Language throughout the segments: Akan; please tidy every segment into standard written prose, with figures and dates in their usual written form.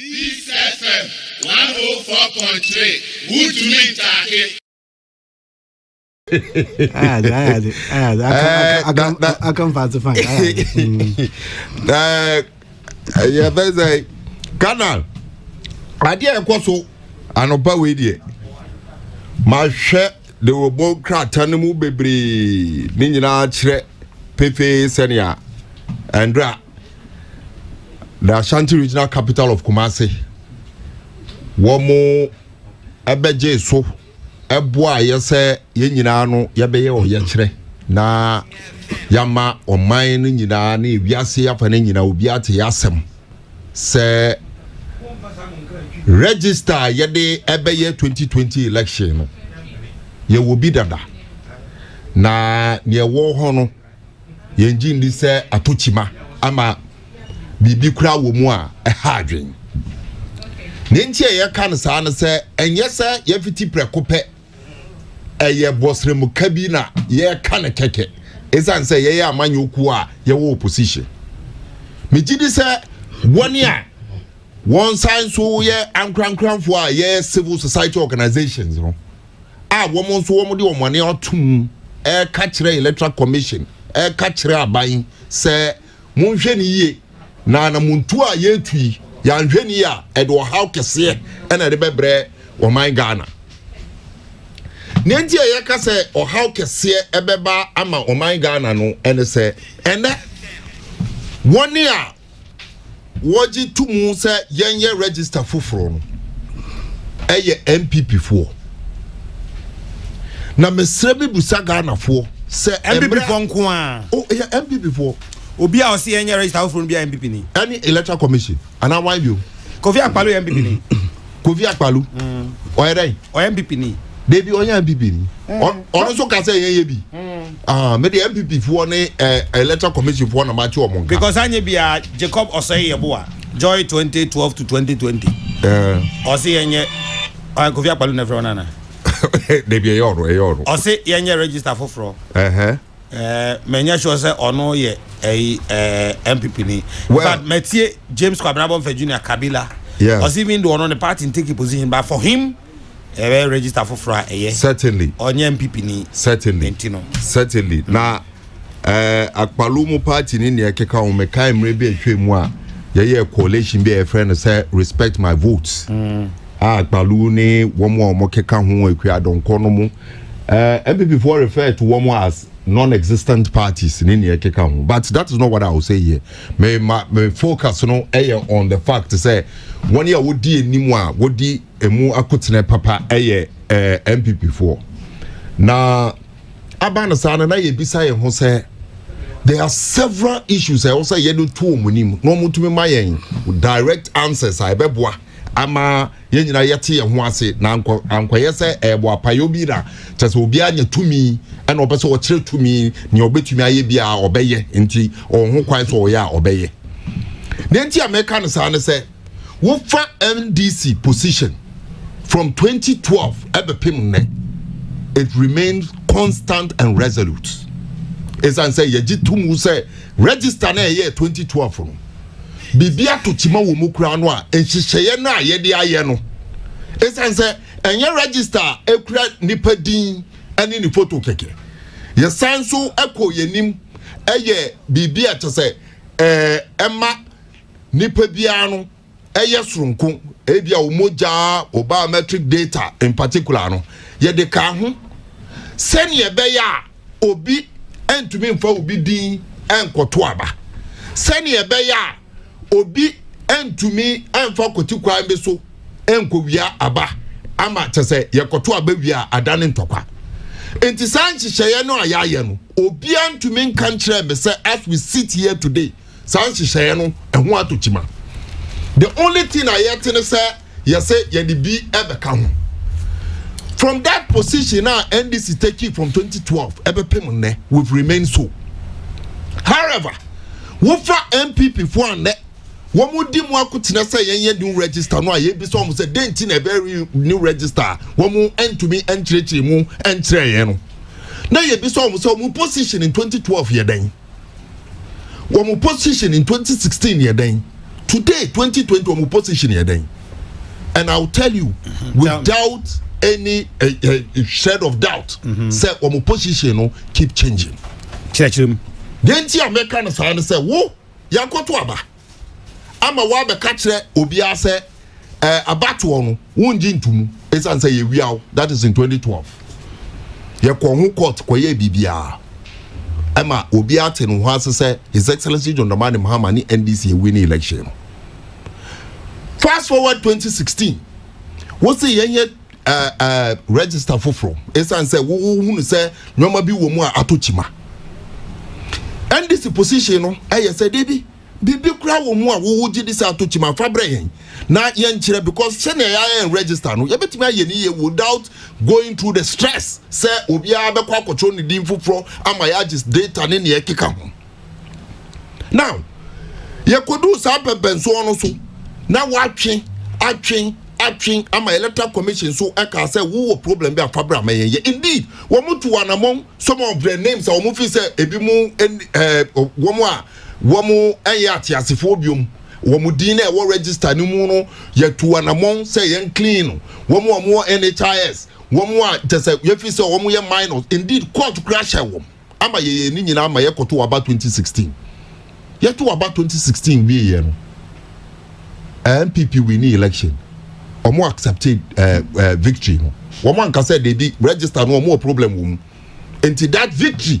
Peace FM 104.3. Good to meet I come fast to find. Yeah, there's a canal. Idea so anopa we die. Ma hwe de robo krata no mu bebre ni nyina kire pepe senia Andra the Ashanti Regional Capital of Kumasi. Womo ebeje so eboa yese ye nyina no yebeye o ye kire na yama oman no nyina na ewiase afa na nyina obi ate yasem se register yede ebeye 2020 election no ye wo bi dada na ne wo ho no ye njindi se atochima ama bibi kura wo mu a ha adwen ne ntie ye kan saa ne se enye se ye fiti prekope eye bosremu kabi na ye kan keke esan se ye amanyoku a ye wo opposition me gidi se woni a one sign so ye ankrankranfo a ye civil society organizations no a womo so womo de omane otum ka kire electoral commission ka kire aban se monhwe ni ye na muntu a ye tui ya nhwe ni a edo how kese na de bebre o man Ghana nenti ye ka se o how kese ebeba ama o man Ghana no ene se ene woni a woji tumu se yenye register foforo no eye MPP fo na mesre bi busa Ghana fo se MPP fo nko a o eye MPP fo obi a o se yenye register foforo bi MPP ni any electoral commission and why you Kofi Akpalo MPP ni Kofi Akpalo o ere o MPP ni Debi onya MPP ni ono so ka say yenye bi me the MPP fo ni electoral commission fo na ma che omo because anye bia Jacob Osei Yeboa Joy 2012 to 2020 o se yenye Kofi Akpalo na fro na Debi e yoro o se yenye register foforo menya sure say ono ye MPP ni but metie James Kwabena for Junior Kabila was even the one on the party in taking position but for him register for fra certainly onye MPP ni certainly na Akpalo mu party ni ne keka o meka emre bi ehwemu a ye coalition bi e friend say respect my votes Akpalo ni womo o keka ho akua donko no mu MPP for refer to womo as non-existent parties in any keka ho but that is not what I will say here me focus no on the fact to say one year wodi enimu a wodi emu akotene papa MPP4 na abana sana na ye bisa ye ho say there are several issues I also ye do to omunim no mutumi mayen direct answers I beboa ama ye nyina yete ye ho ase na ankoye se ebo apayo bi na chese obi anya tumi na obese o kire tumi ne obetumi aye bia obeye nti ohun kwan so ya obeye ne nti America no sa ne se wo fa NDC position from 2012 ebepim ne it remains constant and resolute esan say ye gitumu say register na ye 2012 no bibia to chima wo mukura no a enhihye na ye de aye no esan say enye register ekura nipa din ani ni photo keke ye sanso eko yenim eye bibia to say ema nipa bia no eye soronko ebia umoja biometric data in particular no ye de ka ho sene be ya obi entumi mfa obi din enkoto aba sene be ya obi entumi enfa kotikwa mbe so enkowia aba ama tese yekoto aba wia adane ntokwa enti sanchihye no ayaye no obi entumi nkan kire me say as we sit here today sanchihye no eho atochima the only thing I yet to say you say ye the be ever come from that position now NDC take it from 2012 ever payment we've remained so however what for MPP for and one would dim one could say ye new register no ye be some say dent in a very new register one more end to me entry mu entry no now ye be some position in 2012 ye then one more position in 2016 ye then today 2020 omo position here then, and I'll tell you without any shred of doubt, say omo position no keep changing. Chechim. Then ti America no say wo yankoto aba ama wa be ka kire obi ase abato no wonji ntumu esan say ye wiaw. That is in 2012. Ye ko hu court koye bibia ama obi ate no ho ase say His Excellency John Dramani Mahama ni NDC win election. Fast forward 2016, we say yenye register foforo esan say wo hu say nyoma bi wo mu a atochima. NDC position no say debi bibi kura wo mu a wo gi dis atochima fabre yen na yen kire because chene ya register no yebetimi aye ni ye without going through the stress say obi a be kwa control ni din foforo ama ya just data ne ne ekeka ho. Now ye kodu sa pepenso no so na watwe ama electoral commission so eka say wo problem be afabra ma yen. Indeed wo mutu wanamon some of the names a wo fi say ebi mu wo mu a wo mu ati asefo biom wo mu din na wo register ni mu no ye tu wanamon say yen clean wo mu NHIS wo mu a say ye fi say wo mu ye minors. Indeed court crash wo ama ye ni nyina ama ye koto about 2016 ye to about 2016 we ye no MPP win election. Omo accepted victory no. Woman can say they be register no more problem wom. Until that victory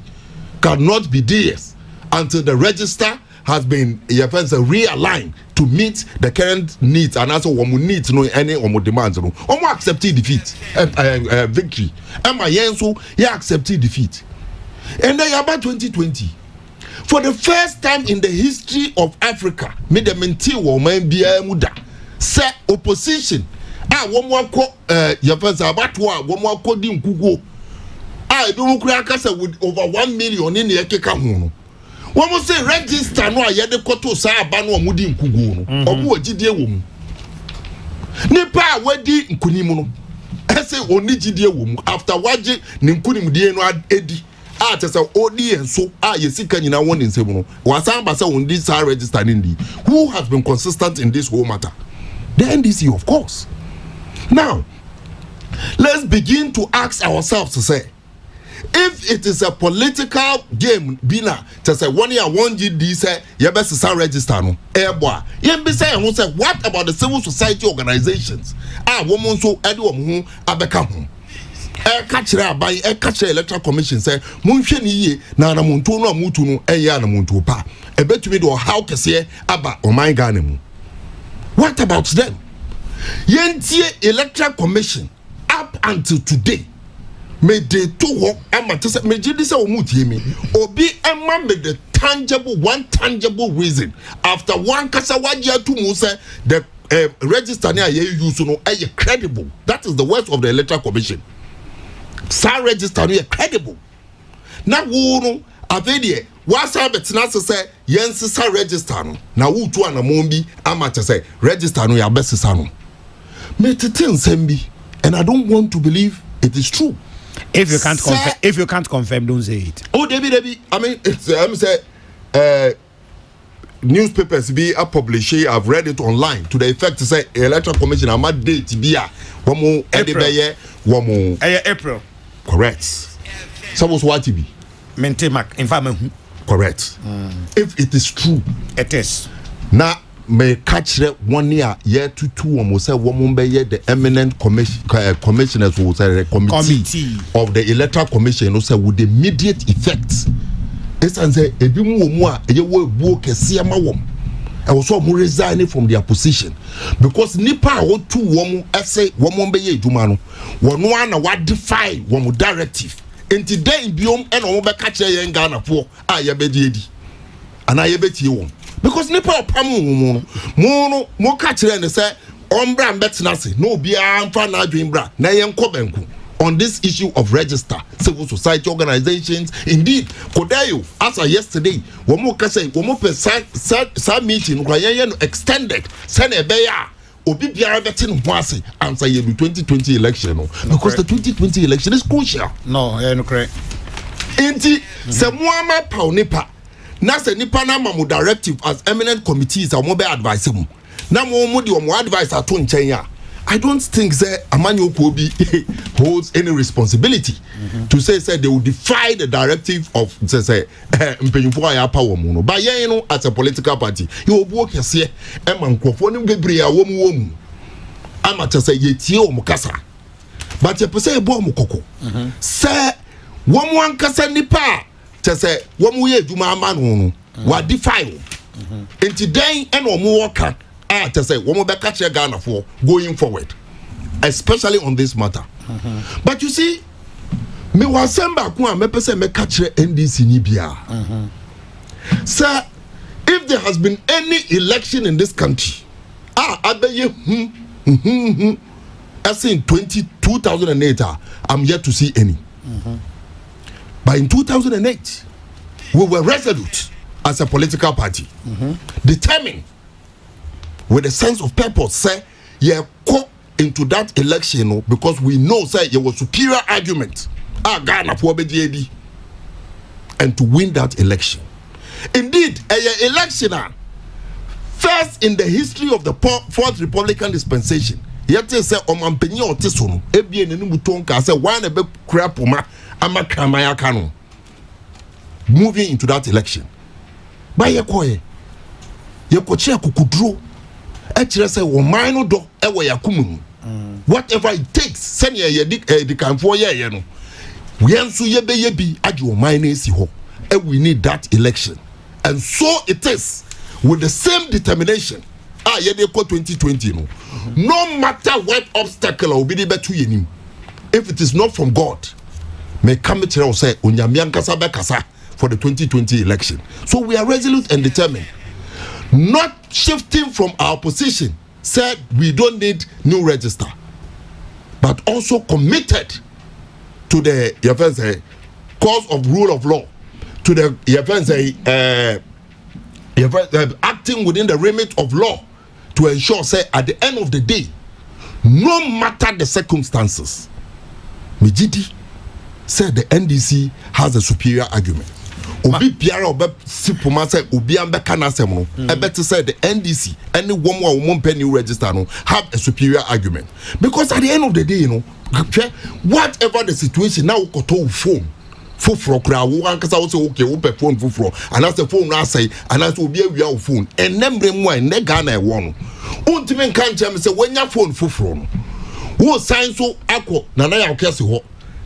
cannot be theirs until the register has been realigned to meet the current needs and also womu needs no any omo demands no. Omo accepted defeat victory. Emma yenso he accepted defeat. And then about 2020 for the first time in the history of Africa made the menti woman bia muda say opposition woman ko abato a woman akodi nkugo ebi mu kura kasa with over 1 million in the ekeka ho no woman say register no ayede koto sa aba no omudi nkugo no obo agidie wo mu nipa wadi nkunimu no ese oni gidie wo mu after waje ne nkunimdie no edi tesa odi enso yesika nyina won nsem no wasan ba say on this register ndi who has been consistent in this whole matter? The NDC, of course. Now let's begin to ask ourselves to say, if it is a political game bina to say 1 year 1 GD say you best sign register no boy you be say who say what about the civil society organizations woman so edi wo ho abeka ho catcher abai catcher electoral commission say munhwe ni yie na anamonto no amutu no anamonto pa ebetumi do how kese aba oman Ghana mu. What about them? Yentie electoral commission up until today me de to work ama to say me jidi say omutie me obi ema me the tangible reason after one kasa waji atu mu say the register na ye use no credible. That is the words of the electoral commission. Sa register no credible. Na wo no avedie wasa betina say yensi sa register no na wo tu anamon bi ama to say register no ya besisa no me tete nsem bi and I don't want to believe it is true. If you can't confirm, don't say it. Oh, Debbie. I mean, it's newspapers be a publish. I've read it online to the effect to say electoral commission. I'm at date be a April. Correct. So was what to be. Maintain in fact. Correct. If it is true, it is. Now may catch 1 year to 2 almost say woman be the eminent commissioners who say the committee of the electoral commission who say with immediate effect. It's and say ebi mu a ye wo ebuo kese ama wom. I was so resigning from their position because nipa o tu wom ese wom be ye adwuma no wono ana wa defy wom directive enti den biom e no be ka kire ye Ghana fo a ye be di ana ye be tie wom because nipa opam mo ka kire ne say ombra mbetena se no bia amfa na adwen bra na ye nko banku on this issue of register civil society organizations. Indeed Kodayo as of yesterday womo ka say womo pe sa meeting kwa yen extended send e be ya obi biara betin ho ase answer ye 2020 election no because the 2020 election is crucial. No correct. Enti se mo ama pa onipa na se nipa na ma mo directive as eminent committees a mo be advise mu na mo di mo advice ato nchen ya. I don't think that Amanyo Kobi holds any responsibility to say they will defy the directive of say Mpenyufo power muno. But yeah, you know, as a political party, you will work here, and Mankrofoni Gabriel Womu. I'm at say Yetio Mukasa. But you say Bo Mukoko. Say, one Kasa Nipa, to say, one way Juma Manu, what defy. And today, and one more to say one more catch Ghana for going forward, especially on this matter. But you see, me was sent back one me person me catch NDC Nibia. Sir, if there has been any election in this country, as in 2008, I'm yet to see any. But in 2008, we were resolute as a political party, determined with a sense of purpose, say, go into that election because we know, say, there was superior argument. Ghana for BJD, and to win that election. Indeed, a election first in the history of the Fourth Republican dispensation. Yet say Omampeni or Tisono, Ebi and Mutonka say one a big crapuma, Amakamaya Kano. Moving into that election. By your coy, your coachia kukudro. Actually, say, "Oh, mine do ewe yakumu." Whatever it takes, send ye the can for ye, you know. We answer ye be aju mine si ho. We need that election, and so it is with the same determination. Ye de ko 2020 no. No matter what obstacle will be the better yenim. If it is not from God, may come to say onyamian kasa be kasa for the 2020 election. So we are resolute and determined. Not shifting from our position, said we don't need new register, but also committed to the cause of rule of law, to the acting within the remit of law to ensure, say, at the end of the day, no matter the circumstances, Mijidi said the NDC has a superior argument. Obi biara obe sipoma say obi ambe kana asem no ebeti say the NDC any woman or woman penny register no have a superior argument because at the end of the day you know whatever the situation now koto phone foforo kra wo ankasa wo say okay wo pe phone foforo and as the phone na say and as obi awia wo phone enemre mu an ne Ghana e wo no untimi nka nche me say wanya phone foforo no wo sign so akọ na na ya okese ho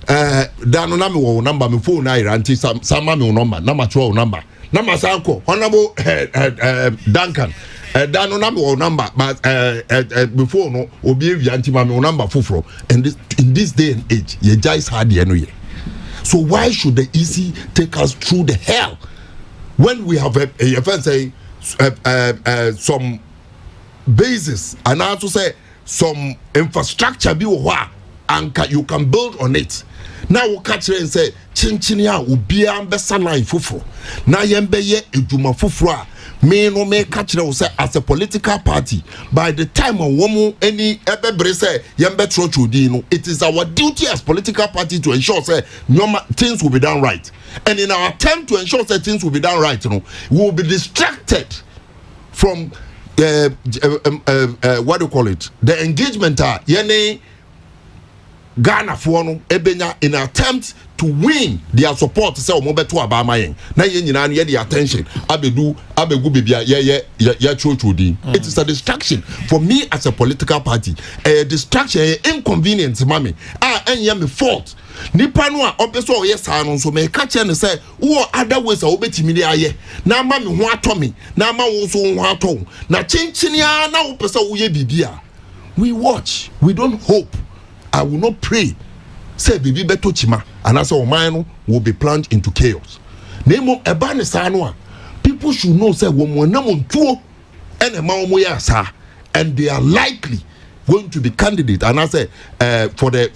dano na me wo number me phone na iranti sama me number na ma throw number na ma sanko honorable Duncan dano na me wo number but before no obi evianti ma me number foforo and in this day and age ye guys hard ye no ye. So why should the EC take us through the hell when we have some basis and also say some infrastructure be and you can build on it. Now we catch and say chinchinia ubi ambesa line fufro na yembe ye ejuma fufro me no me catch say as a political party by the time a woman any ebebre say yembe trochudi no it is our duty as political party to ensure say things will be done right, and in our attempt to ensure that things will be done right, you know, we will be distracted from what do you call it, the engagement yene Ghana for no ebenya in attempt to win their support say omo beto abama yen na yen nyina no ye the attention abegu bibia ye chochodin. It is a distraction for me as a political party, a distraction, a inconvenience mami enye me fault nipa no a obeso oye sa no so me ka che ne say wo other ways a obetimi dey aye na ma me ho atomi na ma wo so ho aton na chinchinia na wo pesa wo ye bibia. We watch, we don't hope. I will not pray. Say bibi beto chima and as our mind will be plunged into chaos. Nemo ebane sanwa. People should know say womo namon tuo and a and they are likely going to be candidate and I say for the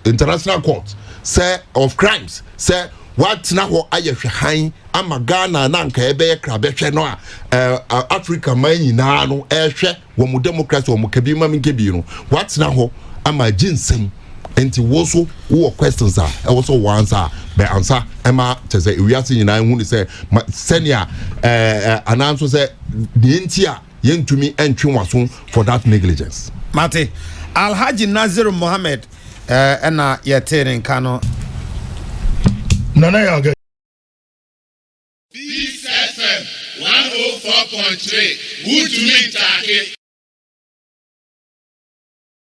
international court say of crimes say what na ho ayehwe han amagana na nka ebe krabehwe no Africa man nyina no ehwe wo mu democracy wo mu kabima minkebi no what na ho ama ginseng enti wo so wo questions a e wo so wo answer be answer e ma te say we are seeing na hu ni say senior announce say the enti a yentumi entwe waso for that negligence. Mate Alhaji Nazir Mohammed na yetere nka no Nana Yaga Peace FM 104.3 Who to me take